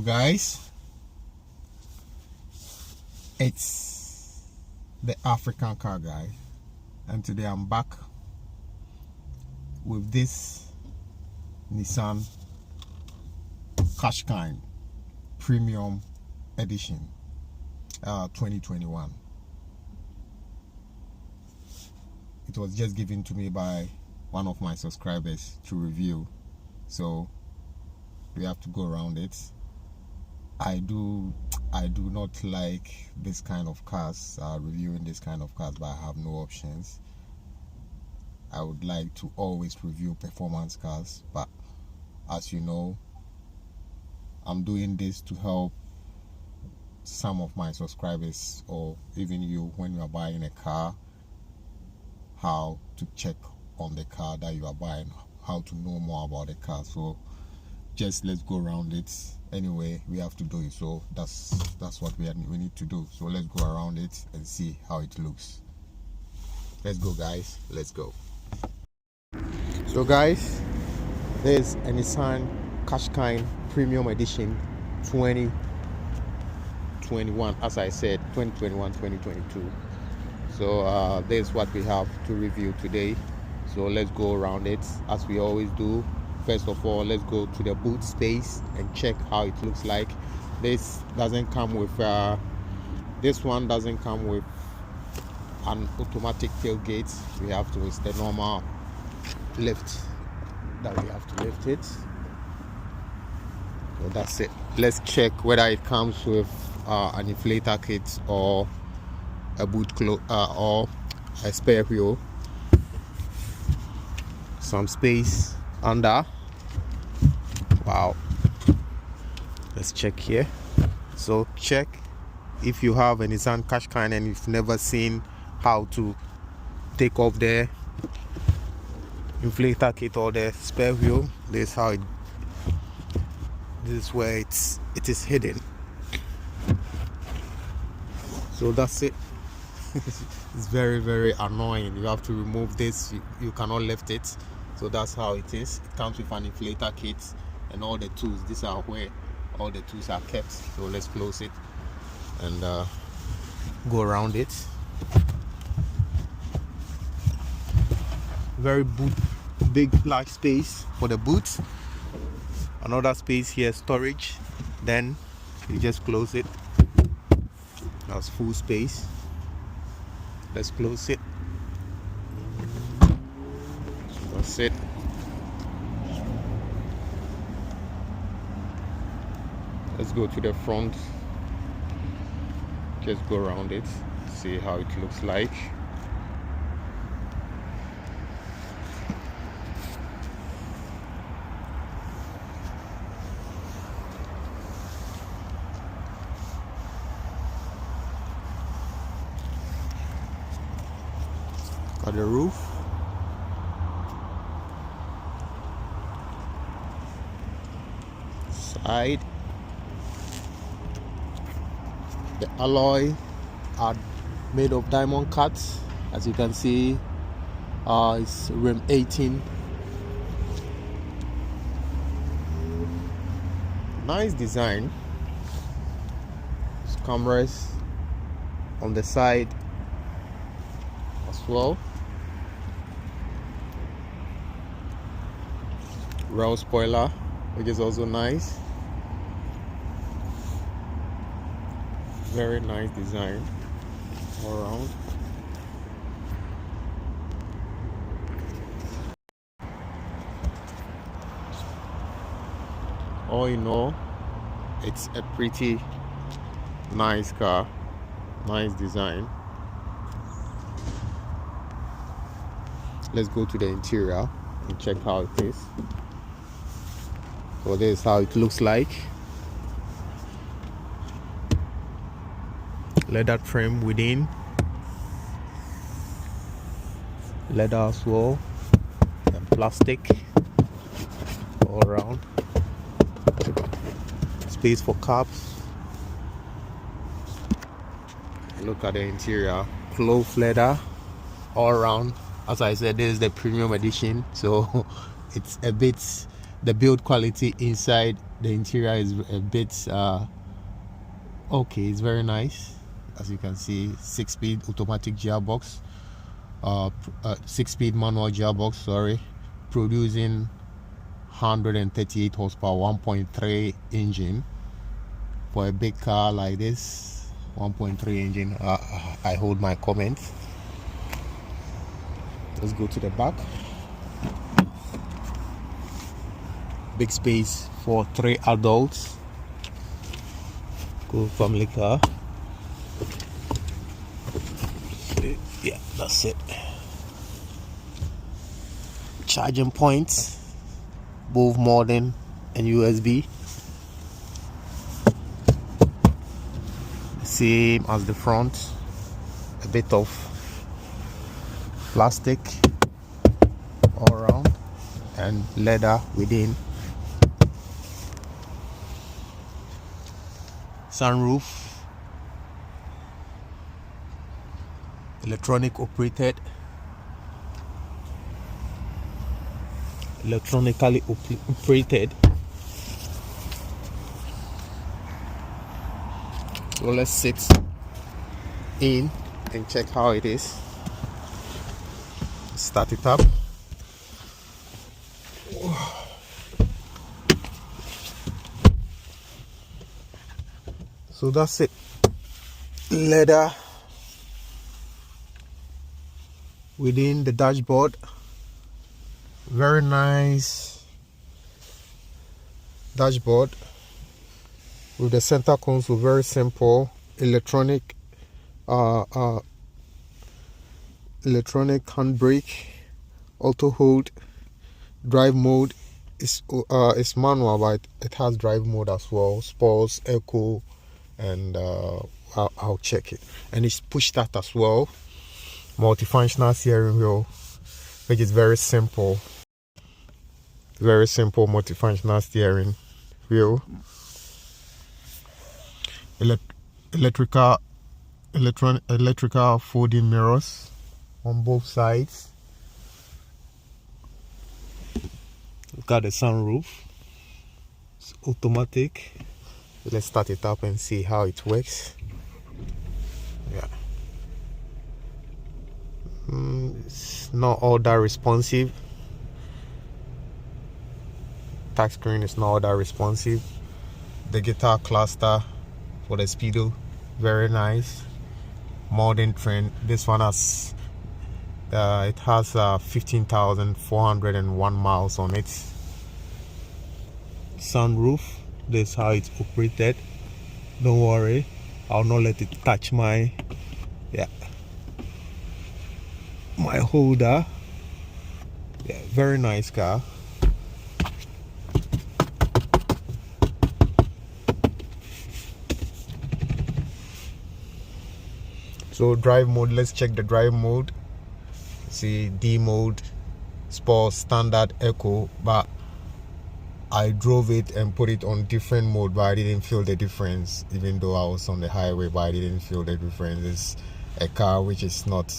guys, it's the African car guy, and today I'm back with this Nissan Qashqai Premium Edition 2021. It was just given to me by one of my subscribers to review, so we have to go around it. I do not like this kind of cars, reviewing this kind of cars, but I have no options. I would like to always review performance cars, but as you know, I'm doing this to help some of my subscribers, or even you, when you are buying a car, how to check on the car that you are buying, how to know more about the car. So just let's go around it. Anyway, we have to do it, so that's what we need to do. So let's go around it and see how it looks. Let's go, guys, let's go. So guys, there's a Nissan Qashqai Premium Edition 2021, as I said, 2021 2022. So there's what we have to review today. So let's go around it as we always do. First of all, let's go to the boot space and check how it looks like. This doesn't come with this one doesn't come with an automatic tailgate. We have to, it's the normal lift that we have to lift it. So that's it. Let's check whether it comes with an inflator kit or a boot or a spare wheel. Some space under. Wow, let's check here. So check if you have a Nissan Qashqai and you've never seen how to take off the inflator kit or the spare wheel. This is how it, this is where it is hidden. So that's it. It's very annoying. You have to remove this, you cannot lift it. So that's how it is. It comes with an inflator kit and all the tools. These are where all the tools are kept. So let's close it and go around it. Very big large space for the boot. Another space here, storage. Then you just close it. That's full space. Let's close it. That's it. Let's go to the front. Just go around it, see how it looks like. Got the roof. Side. The alloy are made of diamond cuts, as you can see. It's rim 18. Nice design. There's cameras on the side as well. Rail spoiler, which is also nice. Very nice design all around. All in all, it's a pretty nice car, nice design. Let's go to the interior and check how it is. So this is how it looks like. Leather trim within, leather as well, and plastic all around. Space for cups. Look at the interior, cloth leather all around. As I said, this is the premium edition, so it's a bit The build quality inside the interior is a bit okay, it's very nice. As you can see, 6-speed automatic gearbox, 6-speed manual gearbox, sorry, producing 138 horsepower, 1.3 engine. For a big car like this, 1.3 engine. I hold my comments. Let's go to the back. Big space for 3 adults. Cool family car. Yeah, that's it. Charging points, both modern and USB. Same as the front. A bit of plastic all around and leather within. Sunroof, electronically operated. So let's sit in and check how it is. Start it up. So that's it. Leather within the dashboard. Very nice dashboard with the center console. Very simple. Electronic handbrake, auto hold. Drive mode is manual, but it has drive mode as well. Sports, eco, and I'll check it. And it's push start as well. Multifunctional steering wheel, which is very simple. Very simple multifunctional steering wheel. Electrical folding mirrors on both sides. Look at the sunroof. It's automatic. Let's start it up and see how it works. Yeah. It's not all that responsive. Touch screen is not all that responsive. The guitar cluster for the speedo, very nice. Modern trend. This one has 15,401 miles on it. Sunroof. This is how it's operated. Don't worry, I'll not let it touch my holder. Yeah, very nice car. So drive mode, let's check the drive mode. See, D mode, sport, standard, eco, but I drove it and put it on different mode, but I didn't feel the difference. Even though I was on the highway, but I didn't feel the difference. It's a car which is not,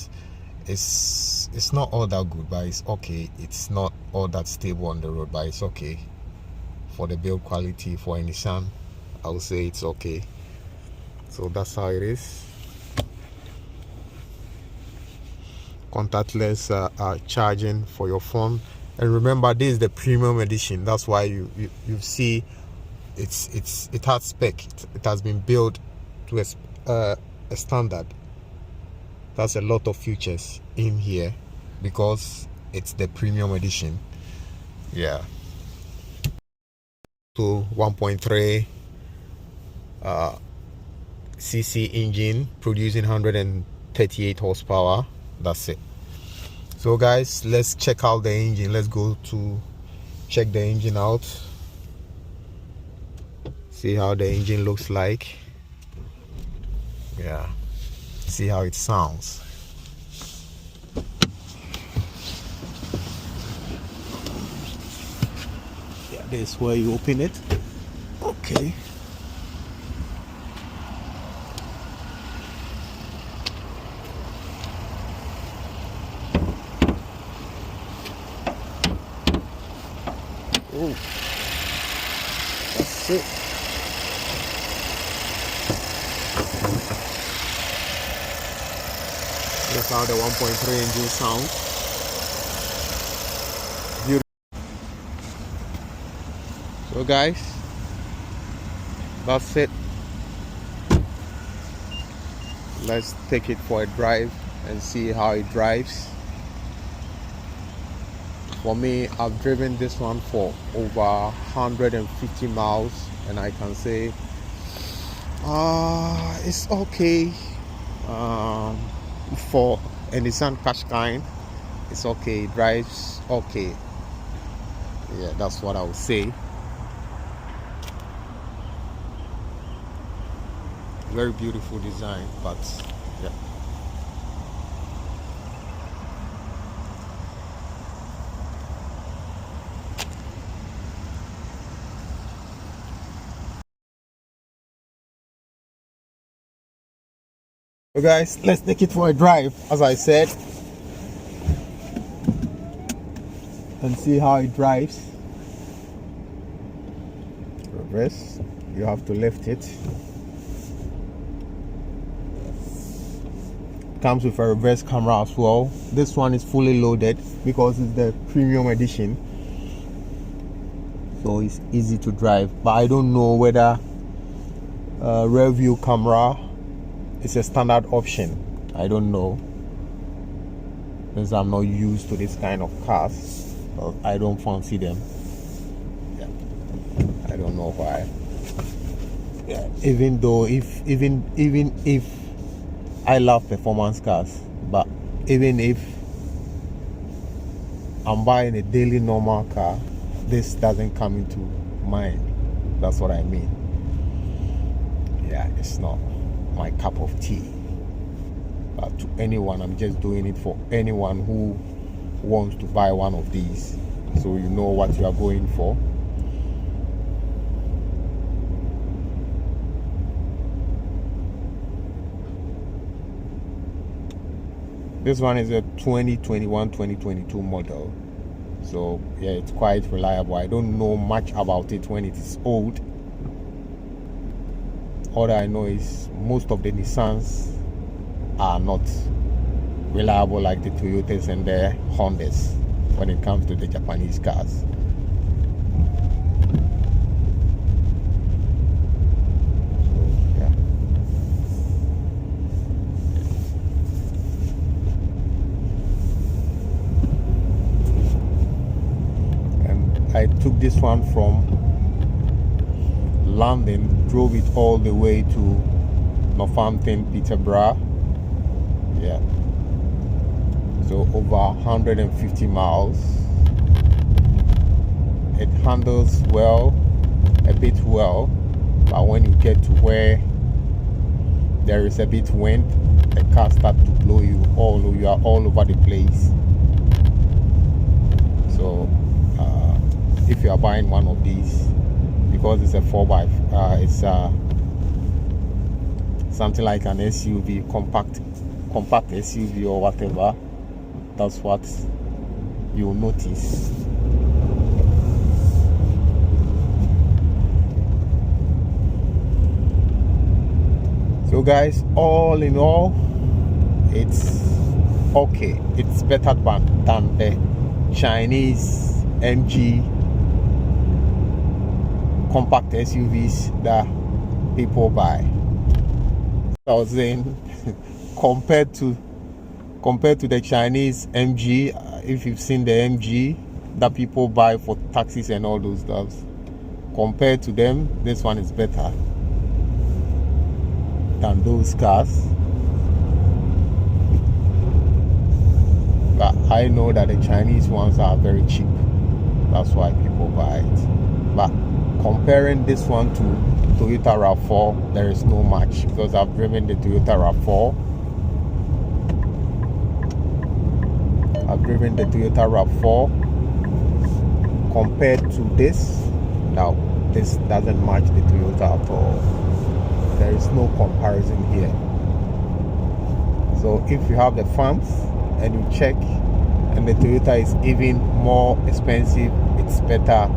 it's not all that good, but it's okay. It's not all that stable on the road, but it's okay. For the build quality for a Nissan, I would say it's okay. So that's how it is. Contactless charging for your phone. And remember, this is the premium edition. That's why you see it has spec. It has been built to a standard. That's a lot of features in here because it's the premium edition. Yeah. So 1.3 cc engine producing 138 horsepower. That's it. So guys, let's check out the engine. Let's go to check the engine out. See how the engine looks like. Yeah. See how it sounds. Yeah, this is where you open it. Okay. Oh, that's it. That's how the 1.3 engine sounds. Beautiful. So guys, that's it. Let's take it for a drive and see how it drives. For me, I've driven this one for over 150 miles, and I can say it's okay. For a Nissan Qashqai, it's okay. It drives okay. Yeah, that's what I would say. Very beautiful design, but yeah. So guys, let's take it for a drive, as I said, and see how it drives. Reverse, you have to lift it. Comes with a reverse camera as well. This one is fully loaded because it's the premium edition, so it's easy to drive. But I don't know whether rear view camera is a standard option. I don't know, since I'm not used to this kind of cars. I don't fancy them. Yeah, I don't know why. Yeah, even if I love performance cars, but even if I'm buying a daily normal car, this doesn't come into mind. That's what I mean. Yeah, it's not my cup of tea. But to anyone, I'm just doing it for anyone who wants to buy one of these, so you know what you are going for. This one is a 2021-2022 model, so yeah, it's quite reliable. I don't know much about it when it is old. All that I know is most of the Nissans are not reliable like the Toyotas and the Hondas when it comes to the Japanese cars. I took this one from London, drove it all the way to Northampton, Peterborough. Yeah, so over 150 miles. It handles well, a bit well, but when you get to where there is a bit wind, the car starts to blow you you are all over the place. So if you are buying one of these, because it's a 4x, it's something like an SUV, compact SUV or whatever, that's what you'll notice. So guys, all in all, it's okay. It's better than the Chinese MG compact SUVs that people buy. I was saying, compared to the Chinese MG, if you've seen the MG that people buy for taxis and all those stuff, compared to them, this one is better than those cars. But I know that the Chinese ones are very cheap, that's why people buy it. But comparing this one to Toyota RAV4, there is no match, because I've driven the Toyota RAV4. I've driven the Toyota RAV4. Compared to this, now this doesn't match the Toyota at all. There is no comparison here. So if you have the funds and you check, and the Toyota is even more expensive, it's better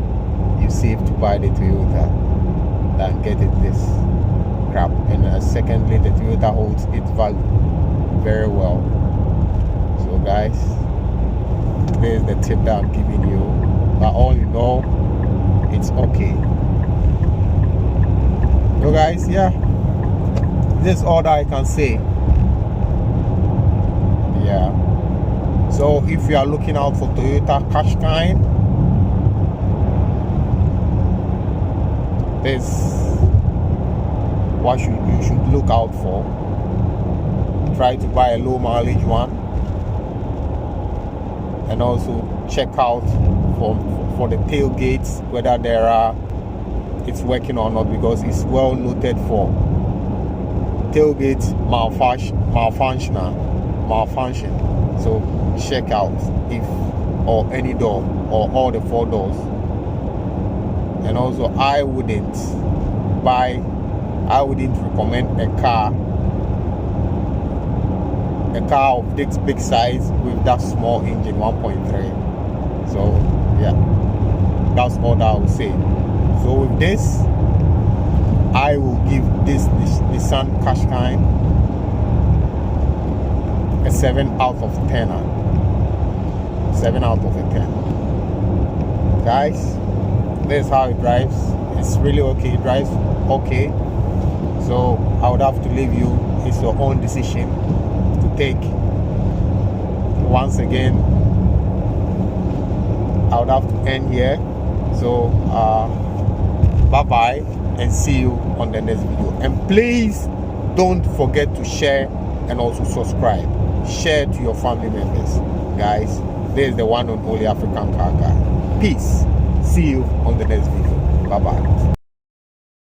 safe to buy the Toyota than get it this crap. And secondly, the Toyota holds its value very well. So guys, this is the tip that I'm giving you. But all in all, it's okay. So guys, yeah, this is all that I can say. Yeah. So if you are looking out for Toyota Qashqai, this what you should look out for. Try to buy a low mileage one, and also check out for the tailgates whether it's working or not, because it's well noted for tailgate malfunction. So check out if or any door or all the 4 doors. And also I wouldn't recommend a car of this big size with that small engine 1.3. So yeah, that's all that I would say. So with this, I will give this Nissan Qashqai a 7 out of 10. 7 out of 10. Guys, this is how it drives. It's really okay. It drives okay. So I would have to leave you. It's your own decision to take. Once again, I would have to end here. So bye bye, and see you on the next video. And please don't forget to share and also subscribe. Share to your family members. Guys, this is the one and only African car guy. Peace. See you on the next video. Bye bye.